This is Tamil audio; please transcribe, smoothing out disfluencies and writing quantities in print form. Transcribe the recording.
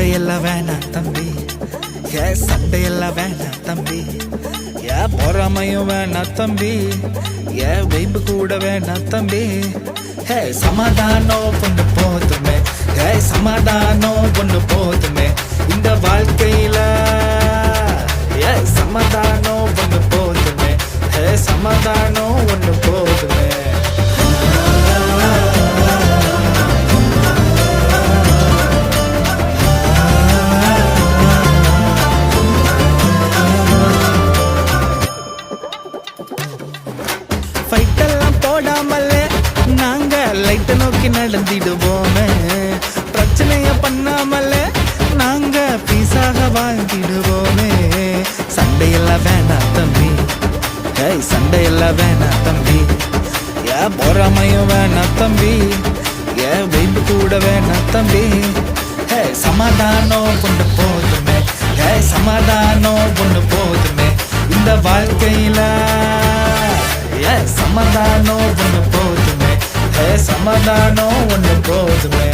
சண்டையெல்லாம் வேணாம் தம்பி, சண்டையெல்லாம் வேணாம் தம்பி, பொறாமையும் வேணாம் தம்பி, வைப்பு கூட வேணாம் தம்பி. சமாதானம் பொண்ணு போதுமே, சமாதானம் பொண்ணு போதுமே இந்த வாழ்க்கையில. சமாதானம் பொண்ணு போதுமே, சமாதானம் ஒண்ணு போதுமே. ஃபைட்டெல்லாம் போடாமலே நாங்க லைட்டை நோக்கி நடந்திடுவோமே, பிரச்சனைய பண்ணாமலே நாங்க பீஸாக வாழ்ந்திடுவோமே. சண்டையெல்லாம் வேணாம் தம்பி, சண்டையெல்லாம் வேணாம் தம்பி, பொறாமையும் வேணாம் தம்பி, வைப்பு கூட வேணாம் தம்பி. சமாதானம் கொண்டு போதுமே, சமாதானம் கொண்டு போதுமே இந்த வாழ்க்கையில. சமாதானம் ஒண்ணு போதுமே, சமாதானம் ஒண்ணு போதுமே.